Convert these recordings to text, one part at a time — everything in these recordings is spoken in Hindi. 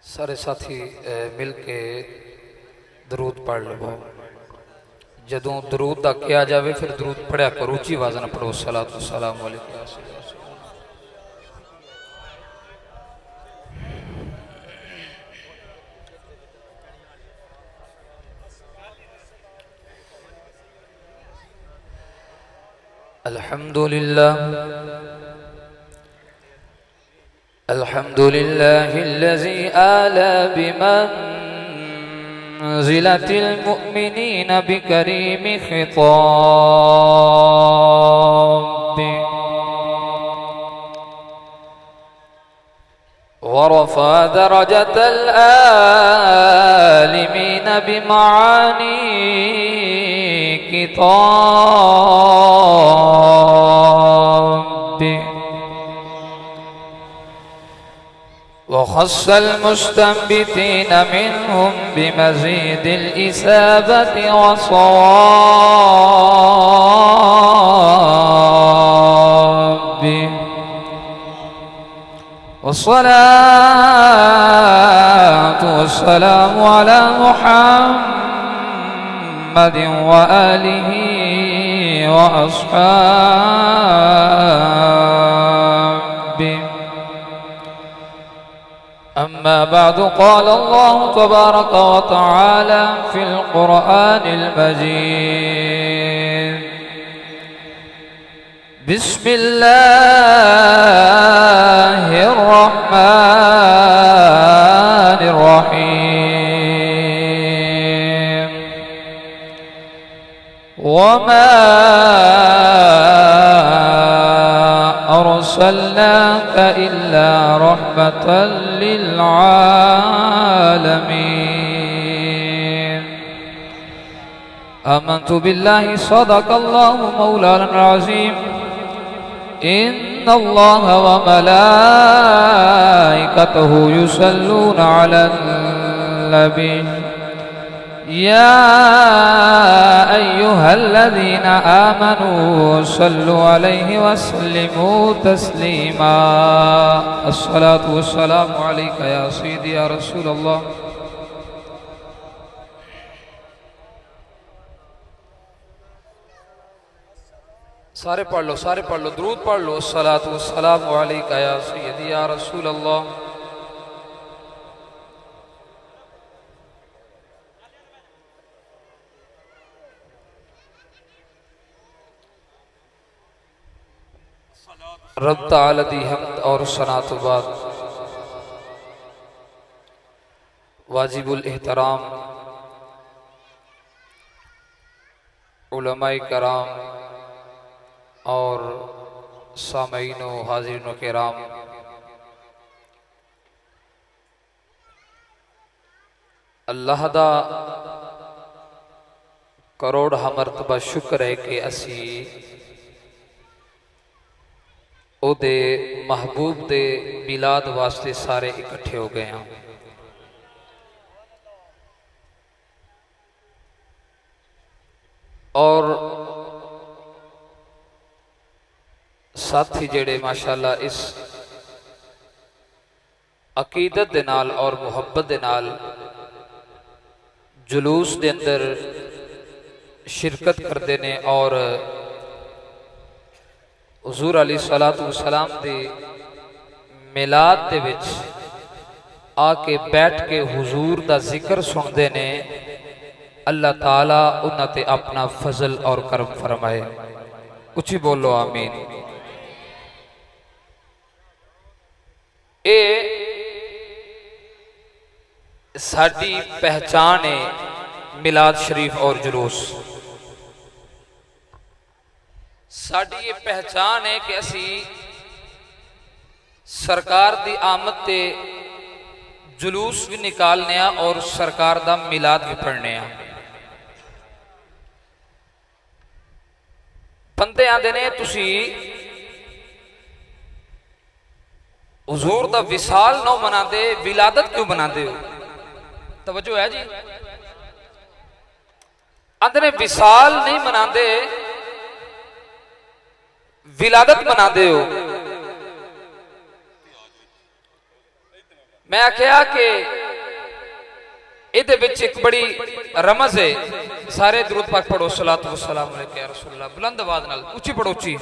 सारे साथी मिल के दरूद पढ़ लो। जदों दरूद का किया जाए फिर दरूद पढ़िया करो, उची आवाज़ ना पढ़ो। सलातो सलाम अलैका। अल्हम्दुलिल्लाह अल्हम्दुलिल्लाहिल्लज़ी आला बिमंज़िलतिल मुअमिनीन बिकरीमि खिताबि वरफ़अ दरजतल आलिमीन बिमआनी किताबि वख़स्सल मुस्तंबितीन मिनहुम बिमज़ीदिल इसाबति वस्सवाबि वस्सलातु वस्सलामु अला मुहम्मदिन व आलिहि व अस्हाबिहि। अम्मा बअदु क़ाल अल्लाहु तबारक व तआला फ़िल क़ुरआनिल मजीद। बिस्मिल्लाहिर रहमानिर रहीम। वमा अर्सलनाक इल्ला रहमतल लिल आलमीन। आमन्तु बिल्लाहि सदक़ल्लाहु मौलाना अज़ीम। इन्नल्लाह व मलाइकतहु युसल्लूना अलन नबी या अय्युहल्लज़ीना आमनू सल्लु अलैहि वसल्लिमू तस्लीमा। अस्सलातु वस्सलामु अलैका या सय्यदी या रसूलल्लाह। सारे पढ़ लो, सारे पढ़ लो, दुरूद पढ़ लो। अस्सलातु वस्सलामु अलैका या सय्यदी या रसूल अल्लाह। रब तआला दी हम्द और सना तो बाद वाजिबुल एहतराम उलमाए कराम और सामईनो हाजिरीनो किराम, अल्लाह दा करोड़ मरतबा शुक्र है कि असी ओदे महबूब दे मिलाद वास्ते सारे इकट्ठे हो गए हैं। और साथी जेड़े माशाअल्लाह इस अकीदत दे नाल और मुहब्बत दे नाल जुलूस दे अंदर शिरकत करते ने और हुजूर अलैहिस्सलातु वस्सलाम दे मिलाद दे विच आके बैठ के हुजूर दा जिक्र सुनते ने, अल्लाह ताला उन्हां ते अपना फजल और करम फरमाए। उची बोलो आमीन। ए साडी पहचान है मिलाद शरीफ और जुलूस। साडी ये पहचान है कि असी सरकार दी आमद ते जुलूस भी निकालने और सरकार दा मिलाद भी पढ़ने। बंदे आंदे ने तुसी हुजूर दा विसाल नौ मनाते, विलादत क्यों बनाते हो? तवज्जो है जी? आंदे ने विसाल नहीं मनाते, विलादत मनाते हो। मैं आख्या कि इहदे विच एक बड़ी रमज है। सारे दुरूद पाक पढ़ो, सलातो व सलाम अलैका या रसूलल्लाह। बुलंद आवाज नाल उच्ची पढ़ो, उच्ची।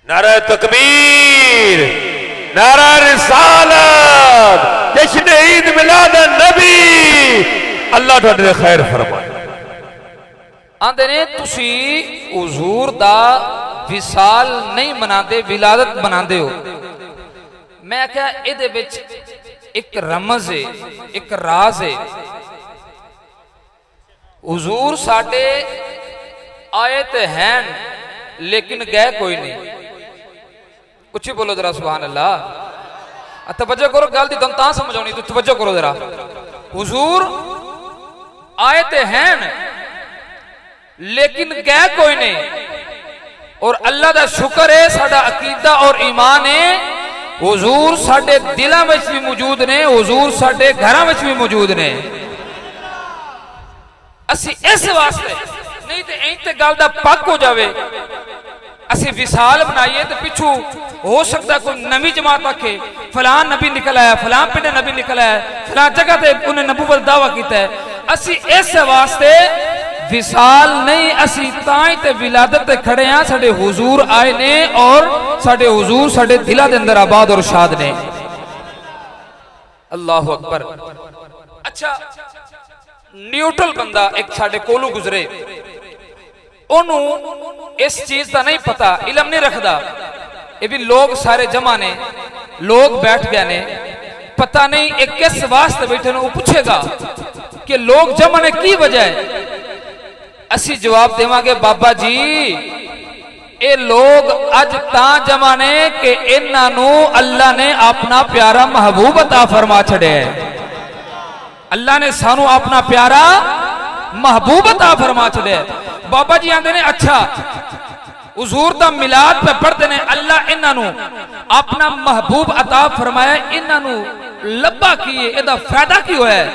नारा तकबीर, नारा रिसालत, जश्न ईद मिलाद नबी। अल्लाह तुहाडे खैर फरमाए। आंदे ने तुसी हुजूर दा विसाल नहीं मनाते, विलादत मनाते हो। मैं क्या इहदे विच एक रमज है, एक राज है। हुजूर साडे आए ते हैं लेकिन गए कोई नहीं। उच्ची बोलो जरा सुभान अल्लाह। तवज्जो करो, गल दी तुम तां समझाउणी, तो तवज्जो करो जरा। हुजूर आए ते हैं लेकिन गए कोई नहीं। और अल्लाह दा शुक्र है, साडा अकीदा और ईमान है, हुजूर साडे दिलों में भी मौजूद ने, हुजूर साडे घरों में भी मौजूद ने। असी इस वास्ते नहीं तो इंज ते गल दा पक हो जावे। असी विसाल बनाइए तो पिछू हो सकता कोई नवी जमात आखे फलान नबी निकल आया, फलान पिंड नबी निकल आया, फलान जगह ते उन्हें नबूवत दावा किया है। असी इस वास्ते विसाल नहीं, असी ताई ते विलादत ते खड़े हैं। साडे हुजूर आए ने और साडे हुजूर साडे दिला दे अंदर आबाद और शाद ने। अल्लाहु अकबर। अच्छा, न्यूट्रल बंदा एक साडे कोलों गुजरे, ओनू इस चीज का नहीं पता, इलम नहीं रखता। ये भी लोग सारे जमा ने, लोग बैठ गए ने, पता नहीं एक किस वास्ते बैठे ने। वो पूछेगा कि लोग जमा ने की वजह है। असी जवाब देवांगे बाबा जी ये लोग अज तां जमा ने कि इन्हां नू अल्लाह ने अपना प्यारा महबूब अता फरमा छड़े है। अल्लाह ने सानू अपना प्यारा महबूब अता फरमा छड़े है। बाबा जी आंदे ने अच्छा हुजूर दा मिलाद पे पढ़ते ने, अल्लाह इन्हां नू अपना महबूब अता फरमाया, इन्हां नू लब्बा की है, इहदा फायदा की होया है?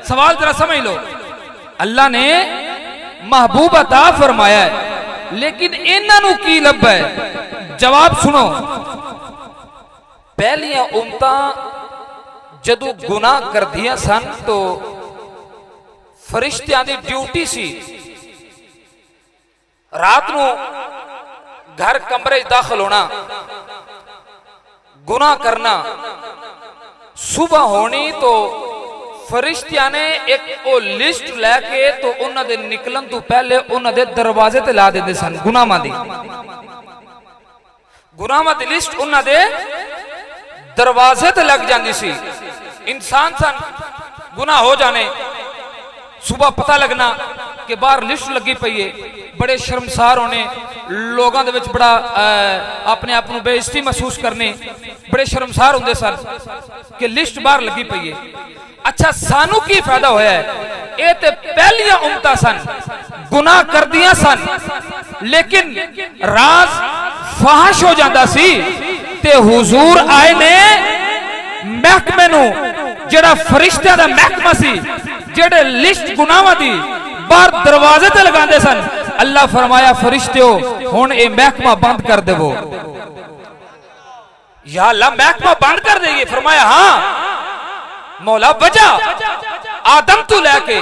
सवाल जरा समझ लो। अल्लाह ने महबूब अता फरमाया है लेकिन इन्हां नू की लब्बा है? जवाब सुनो। पहलियां उम्मतां जदों गुनाह करदियां सन तो फरिश्तियां दी ड्यूटी सी रात नू घर कमरे दाखिल होना, गुनाह करना। सुबह होनी तो फरिश्तियां ने एक ओ लिस्ट लैके तो उन्हां दे निकलन तो पहले उन्हां दे दरवाजे ते ला देंदे सन। गुनाहां दी लिस्ट उन्हां दे दरवाजे ते लग जाती सी। इंसान सन, गुनाह हो जाने, सुबह पता लगना कि बाहर लिस्ट लगी पई है, बड़े शर्मसार होने, लोगों के विच बड़ा अपने आप को बेइज्जती महसूस करने, बड़े शर्मसार होंदे सन कि लिस्ट बाहर लगी पई है। अच्छा, सानू की फायदा होया है? ये ते पहलियां उम्मतां सन, गुनाह करदियां सन लेकिन राज फाहश हो जाता सी ते हुजूर आए ने महकमे नू, जेड़ा फरिश्तियां दा महकमा सी, जेड़े लिस्ट गुनाहां दी बाहर दरवाजे ते लगांदे सन, अल्लाह फरमाया फरिश्तियों हुण ये महकमा बंद कर देवो। या अल्लाह महकमा बंद कर देगी? फरमाया हाँ मौला, वजह आदम तू लैके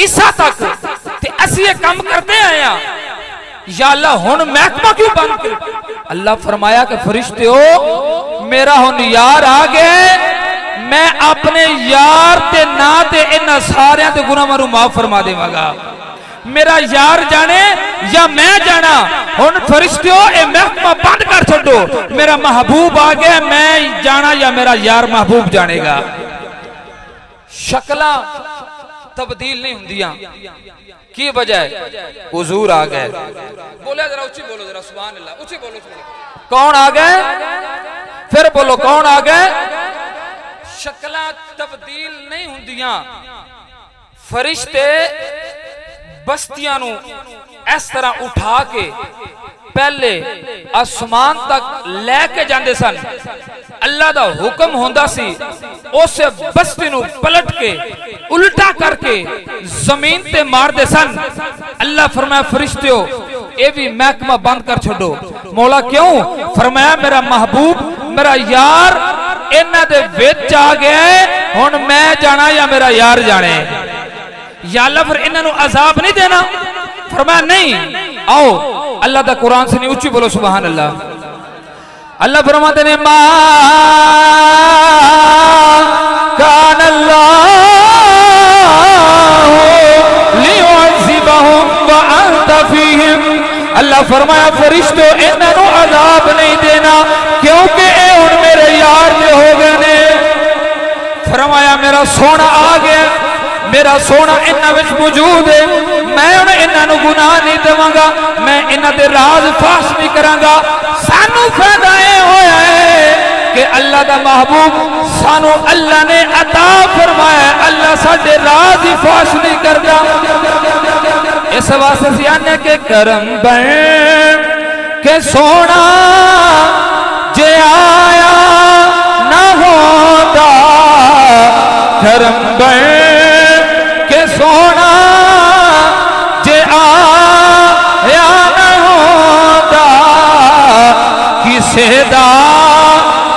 ईसा तक ते असी ये काम करते आए हैं। या अल्लाह हुण महकमा क्यों बंद कर? अल्लाह फरमाया कि फरिश्तियों मेरा हुण यार आ गए, मैं अपने यार ते ना ते इन्हां सारियां ते गुनाहां नूं माफ फरमा देवांगा। मेरा यार जाने या मैं जाना, हुण फरिश्तियों ये महकमा बंद कर छड्डो, मेरा महबूब आ गया, मैं जाना या मेरा यार महबूब जानेगा। शक्लां तब्दील नहीं हुंदियां, की वजह है? हुजूर आ गए। बोले जरा उच्ची बोलो, जरा सुभान अल्लाह, उच्ची बोलो। कौन आ गए? फिर बोलो कौन आ गए? शक्लां तब्दील नहीं हुंदियां। फरिश्ते बस्तियां नू इस तरह उठा के पहले आसमान तक लैके जांदे सन। अल्लाह दा हुक्म होंदा सी, उस बस्ती नू पलट के उल्टा करके जमीन ते मार दे सन। अल्लाह फरमाया फरिश्तियों ये भी महकमा बंद कर छोड़ो। मौला क्यों? फरमाया मेरा महबूब मेरा यार इन्हां दे विच आ गया है, हुण मैं जाना या मेरा यार जाने। या अल्लाह फिर इन्हां नू अजाब नहीं देना? फरमाया नहीं। आओ अल्लाह दा कुरान से नहीं, उच्ची बोलो सुभान अल्लाह। अल्लाह फरमाते ने मा कान अल्लाहु लियुअज़िबहुम व अंत फीहिम। अल्लाह फरमाया फरिश्तों इन्हां नू अजाब नहीं देना क्योंकि ए हुण मेरे यार जे हो गए ने। फरमाया मेरा सोना आ गया, मेरा सोना इन्हां विच मौजूद है, मैं हुण इन्हां नू गुनाह नहीं देवांगा, मैं इन्हां दे राज फाश नहीं करांगा। सानू फायदा ये होया है कि अल्लाह दा महबूब सानू अल्लाह ने अता फरमाया, अल्लाह साडे राज ही फाश नहीं करदा। इस वास्ते सियाने के करम बन के सोना जे आया ना होता, करम बन के सोना जे आया ना होता, किसे दा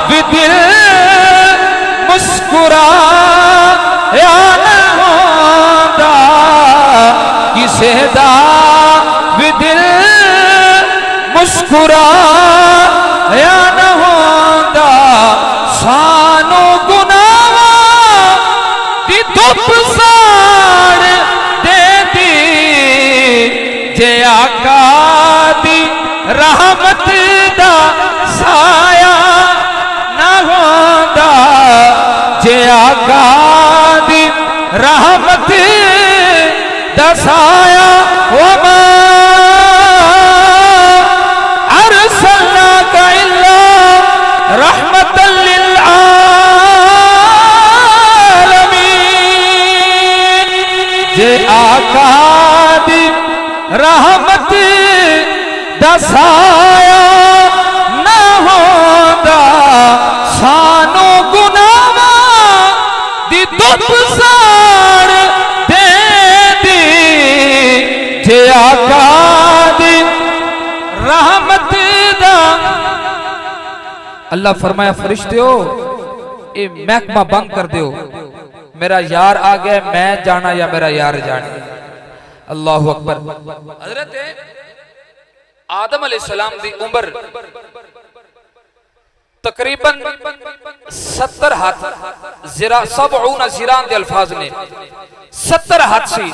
भी दिल मुस्कुराया ना होता, किसे दा भी दिल मुस्कुराया ना होता। सानू गुनाह दी धुप साड़ देती जे आका दी रहमत दा साया ना होता, जे आका दी रहमत दा साया वमा अरसलनाका इल्ला रहमतल लिल आलमीन। जे आका दी रहमत दा साया ना होता, सानू गुनाह दी धुप साड़ देती जे आका दी रहमत दा। अल्लाह फरमाया फरिश्तियों ये महकमा बंद कर दो, मेरा यार आ गया, मैं जाना या मेरा यार जाने। अल्लाहु अकबर। हजरत आदम अलैहिस्सलाम दी उम्र तकरीबन 70 हाथ जिरा 70 जिरान दे अल्फाज ने 70 हाथ सी।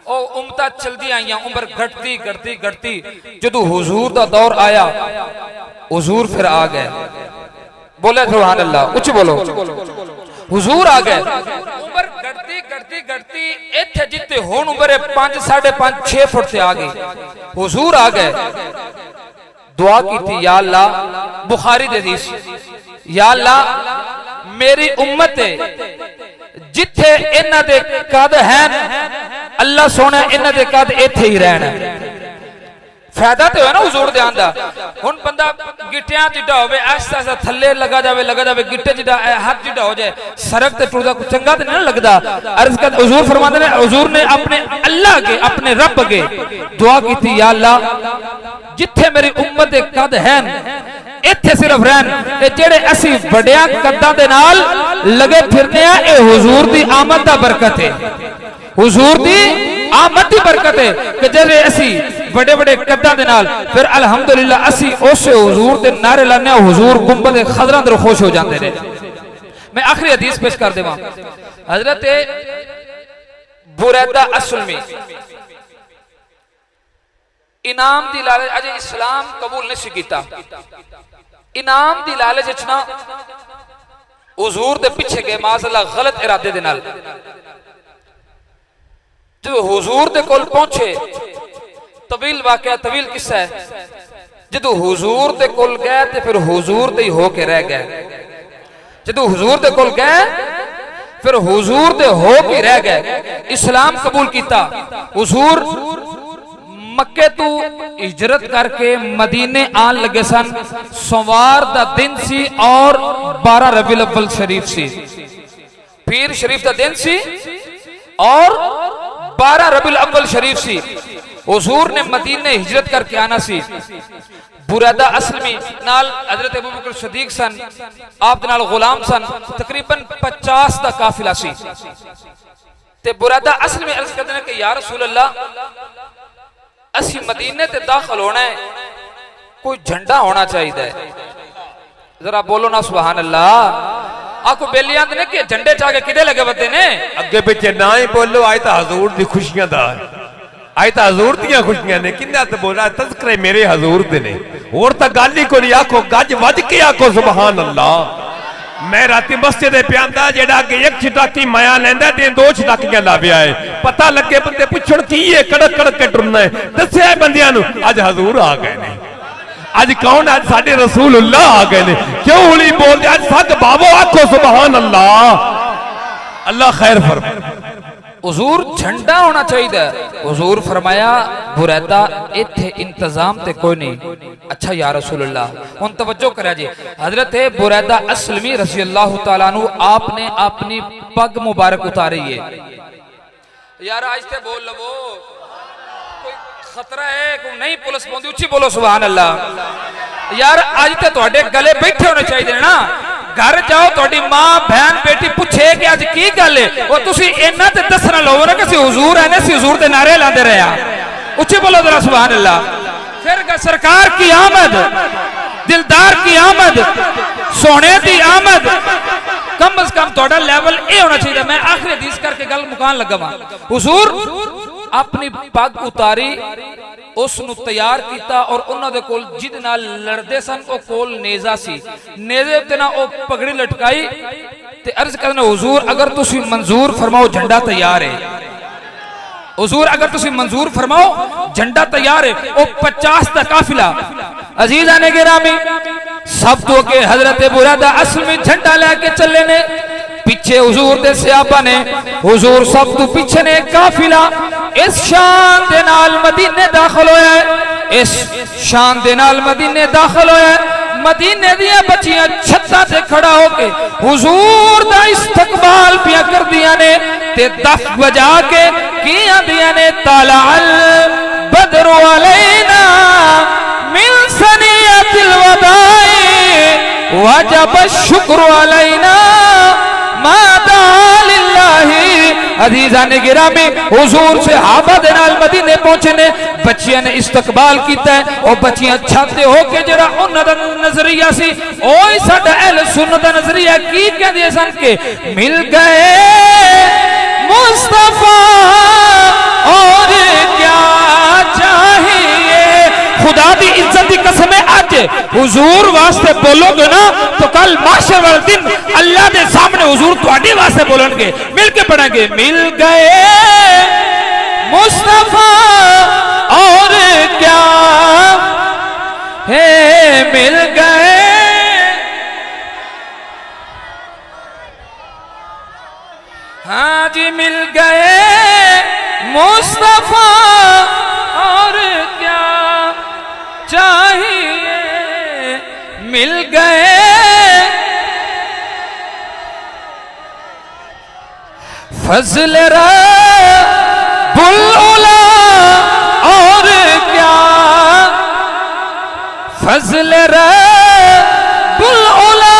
ओ उम्मतां चलदी आईयां, उम्र घटती घटती घटती जदों हुजूर दा दौर आया, हुजूर फिर आ गए। बोले सुभान अल्लाह, उच्च बोलो। हुजूर आ गए, उम्र घटती घटती घटती इत्थे जिते हुण उम्र 5 साढ़े 5 6 फुट से आ गई। हुजूर आ गए, दुआ की थी या अल्लाह, बुखारी दे हदीस, या अल्लाह मेरी उम्मत है जिथे इन्हां दे कद हैं, अल्लाह सोने इन्हां दे कद इत्थे ही रहना। फायदा तो है ना हुजूर दे आंदा। हुण बंदा गिट्टियां जिड्डा होवे ऐसा ऐसा थल्ले लगा जावे गिट्टे जिड्डा हाथ जिड्डा हो जाए, सड़क ते टुरदा कुछ चंगा तो नहीं लगदा। अर्ज कर हुजूर फरमाते ने, हुजूर ने अपने अल्लाह के अपने रब के दुआ की थी या अल्लाह जिथे मेरी उम्मत दे कद हैं इत्थे सिर्फ रहन, ते जेड़े असी वड्डियां कद्दां दे नाल लगे फिरने आ, ए हुजूर दी आमद दा बरकत है, हुजूर दी आमद दी बरकत है कि जेड़े असी बड़े बड़े कद्दां दे नाल फिर अल्हम्दुलिल्लाह असी उस हुजूर दे नारे लाने, हुजूर गुंबद खजरा अंदर खुश हो जाते हैं। मैं आखिरी हदीस पेश कर देवां। हजरत बुरैदा असलमी इनाम दी लालच, अजे इस्लाम कबूल नहीं कीता, इनाम दी लालच विच ना हुजूर दे पिछे गए माज़अल्लाह गलत इरादे दे नाल। जो हुजूर दे कोल पहुंचे, तवील वाकया तवील किस्सा है, जदों हुजूर दे कोल गए ते फिर हुजूर दे हो के रह गए। जदों हुजूर दे कोल गए फिर हुजूर दे हो के रह गए, इस्लाम कबूल किया। हुजूर मक्के तो हिजरत करके मदीने आन लगे सन, सोमवार दा दिन सी और 12 रबीउल अव्वल शरीफ सी। पीर शरीफ का दिन सी और 12 रबीउल अव्वल शरीफ सी। हुजूर ने मदीने हिजरत करके आना सी। बुरैदा असलमी नाल हजरत अबू बकर सदीक सन, आप नाल गुलाम सन, तकरीबन 50 का काफिला सी। ते बुरैदा असलमी अर्ज करते हैं कि या रसूल अल्लाह, असी मदीने ते दाखिल होना है, कोई झंडा होना चाहिए। जरा बोलो ना सुभान अल्लाह। आपको बेली आंदे ने कि झंडे चाके किदे लगे बदे ने, अगे पिछे ना ही बोलो। आज तो हजूर दी खुशियां दा, आज तो हजूर दियां खुशियां ने। किन्ना तो बोला तज़किरे मेरे हजूर दे ने, और तो गल ही कोई। आखो गज वज के आखो सुभान अल्लाह। मैं राती मस्जिद प्यांदा जेड़ा कि एक छटाकी माया लेंदा ते 2 छटाकियां ला पिया है। पता लगे बंदे पुछण की है, कड़क कड़क के टुरना है। दस्या बंदियां नु अज हजूर आ गए ने। अज कौन? अज साडे रसूलुल्लाह आ गए ने। क्यों हुली बोलदे? अज सग बाबो आखो सुभान अल्लाह। अल्लाह खैर फरमाए। हुजूर झंडा होना चाहिए। हुजूर फरमाया बुरैदा इत्थे इंतजाम ते कोई नहीं। अच्छा या रसूल अल्लाह, हुन तवज्जो करा जी। हजरत बुरैदा असलमी रज़ी अल्लाह तआला अन्हु आपने अपनी पग मुबारक उतारी है। यार आज ते बोल लवो, कोई खतरा है कोई नहीं? पुलिस पहुंची, उच्ची बोलो सुभान अल्लाह। यार आज ते तुहाडे गले बैठे होने चाहिए ना। घर जाओ, थोड़ी मां बहन बेटी पूछे कि आज की गल है, वो तुसी इन्ना ते दसना लो ना कि हुजूर है ने, हुजूर दे नारे लाते रहे। उच्चे बोलो जरा सुभान अल्लाह। फिर सरकार की आमद, दिलदार की आमद, सोने की आमद। कम से कम थोड़ा लेवल ये होना चाहिए। मैं आखिरी हदीस करके गल मुकान लगा वा। हुजूर अपनी पग उतारी, उसनु तैयार किया और उन्होंने कोल जिद नाल लड़दे सन ओ कोल नेजा सी। नेजे ते ना ओ पगड़ी लटकाई ते अर्ज करना हुजूर अगर तुसी मंजूर फरमाओ झंडा तैयार है। हुजूर अगर तुसी मंजूर फरमाओ झंडा तैयार है। ओ 50 का काफिला अजीजा ने गिरामी सब तो के हजरत बुरैदा असलमी झंडा लेके चले ने। पीछे हुजूर दे सहाबा ने, हुजूर सब तो पीछे ने काफिला इस शान दे नाल मदीने दाखिल होया है। इस शान दे नाल मदीने दाखिल होया है। मदीने दियां बच्चियां छत्ता ते खड़ा होके हुजूर दा इस्तकबाल पिया कर दिया ने ते दफ बजा के की आंदियां ने ताला अल बदरु अलैना मिन सनियतिल वदाई वजब शुक्र अलैना अजीजा ने गिरामी हुजूर से हाबा दे नाल मदीने पहुंचे ने। बच्चियां ने इस्तकबाल किया है और बच्चियां छाते होके जरा उन्हां दा नजरिया सी ओए साडा अहले सुन्नत दा नजरिया की कहंदे सन के मिल गए मुस्तफा और क्या चाहिए। खुदा दी इज्जत दी कसम है, आज हुजूर वास्ते बोलोगे ना तो कल माशर वाले दिन अल्लाह के सामने हुजूर तुम्हारे वास्ते बोलेंगे। मिलके पढ़ेंगे मिल गए मुस्तफा और क्या है, मिल गए। हाँ जी मिल गए मुस्तफा और क्या चाहिए, मिल गए फजल रब्बुल उला और क्या, फजल रब्बुल उला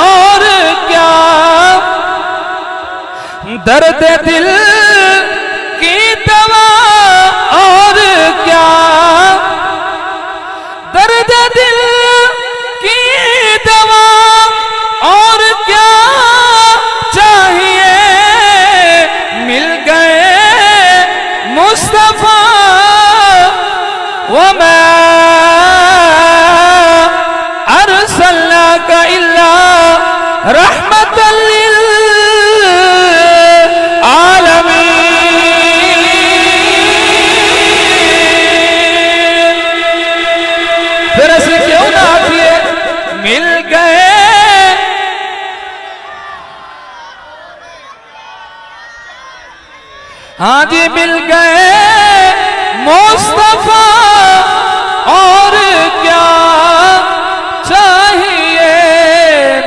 और क्या, दर्द दिल की दवा और क्या, दर्द दिल की दवा और क्या चाहिए, मिल गए मुस्तफा व मैं अरसलनाका इल्ला रहमतल लिल आलमीन। फिर ऐसे क्यों ना आखिए मिल गए। हाँ जी मिल गए मुस्तफा और क्या चाहिए,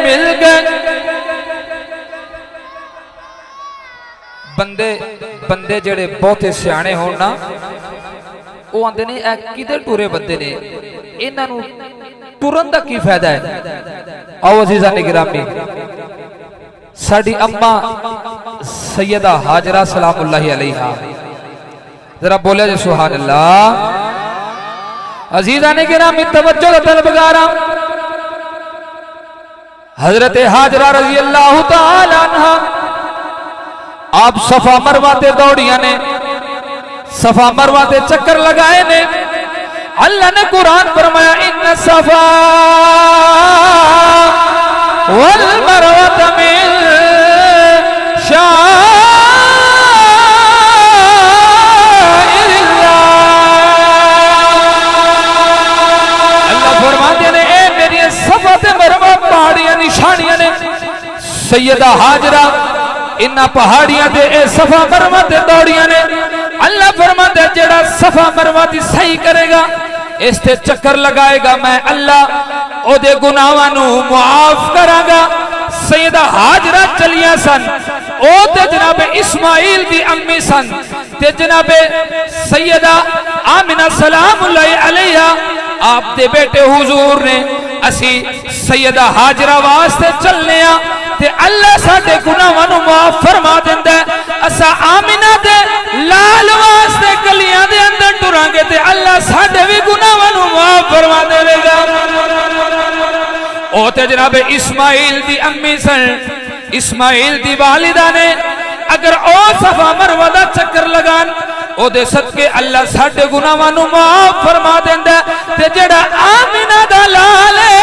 मिल गए। बंदे बंदे जेड़े बहुते सियाणे होण ना वो आंदे ने ए किधर टुरे बंदे ने इन्हां नूं टुरन दा की फायदा है। आओ अजीज़ा ने गिरामी साडी अम्मा सैयदा हाजरा सलामुल्लाहि अलैहा जरा बोले जे सुभान अल्लाह। अजीज़ा ने गिरामी तवज्जो दा तलबगारा हजरत हाजरा रजी अल्लाह तआला अन्हा आप सफा मरवा ते दौड़िया ने सफा मरवा ते चक्कर लगाए ने। अल्लाह ने कुरान फरमाया इन्न सफा वल मरवा मिन शाइरिल्लाह। अल्लाह फरमाते ने ए मेरी सफा ते मरवा पहाड़ियां निशानियां ने। सैयदा हाजरा इन्ना पहाड़ियां दे ए सफा मरवा ते दौड़ियां ने। अल्लाह फरमाता जेड़ा सफा मरवा दी सही करेगा इस ते चक्कर लगाएगा मैं अल्लाह ओदे गुनाहां नू मुआफ करांगा। सैयदा हाजरा चलिया सन ओ ते जनाबे इस्माइल दी अम्मी सन ते जनाबे सैयदा आमिना सलामुल्लाहि अलैहा आप दे बेटे हुजूर ने असी सैयदा हाजरा वास्ते चलने आ ते अल्लाह साडे गुनाहां नू माफ फरमा दिंदा है। असा आमिना दे लाल वास्ते गलियां दे अंदर टुरांगे ते अल्लाह साडे भी गुनाहां नू माफ फरमा देगा। ओ ते जनाब इस्माइल दी अम्मी सन इस्माइल दी वालिदा ने अगर ओ सफा मरवा दा चक्कर लगान ओदे सदके अल्लाह साडे गुनाहां नू माफ फरमा देंदा ते जेड़ा आमिना दा लाल है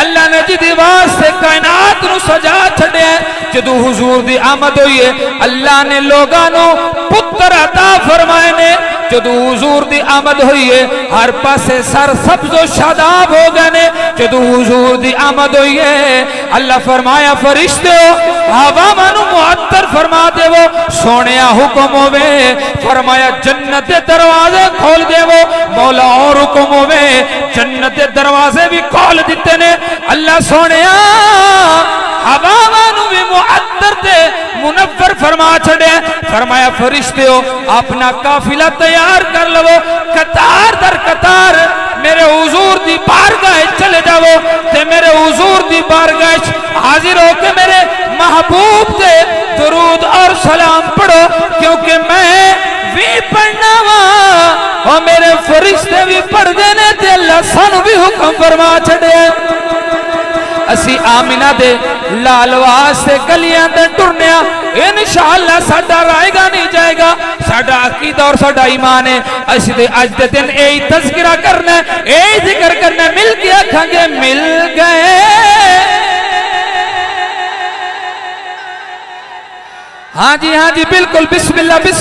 अल्लाह ने जिहदे वास्ते कायनात नू सजा छड्या जदों हुजूर दी आमद हुई है अल्लाह ने लोगां नू पुत्र अता फरमाए ने। जदों हुजूर दी आमद हुई है हर पासे सर सब्ज़ो शादाब हो गए ने। जदों हुजूर दी आमद हुई है अल्लाह फरमाया फरिश्ते हवावां नू मुअत्तर फरमा देवो सोनिया हुक्म होवे फरमाया जन्नत दे दरवाजे खोल देवो मौला और हुक्म होवे जन्नत दे दरवाजे भी खोल दिते ने। अल्लाह सोनिया हवावां नू भी मुअत्तर ते मुनव्वर फरमा छड़े फरमाया फरिश्ते अपना काफिला तैयार कर लवो कतार दर कतार मेरे हुजूर दी बारगाह चले जाओ ते मेरे हुजूर दी बारगाह हाजिर होके मेरे महबूब दे दुरूद और सलाम पढ़ो क्योंकि मैं भी पढ़ना वा और मेरे फरिश्ते भी पढ़दे ने ते अल्लाह सानू भी हुक्म फरमा छड़े। असी आमिना दे लाल वास्ते गलियां दे टुरने इंशाअल्लाह साडा राएगा नहीं जाएगा साडा अकीदा और साडा ईमान है। असी ते अज दे दिन यही तज़किरा करना यही जिक्र करना मिल के आखांगे मिल गए। हाँ जी बिल्कुल बिस्मिल्लाह बिस्मिल्लाह।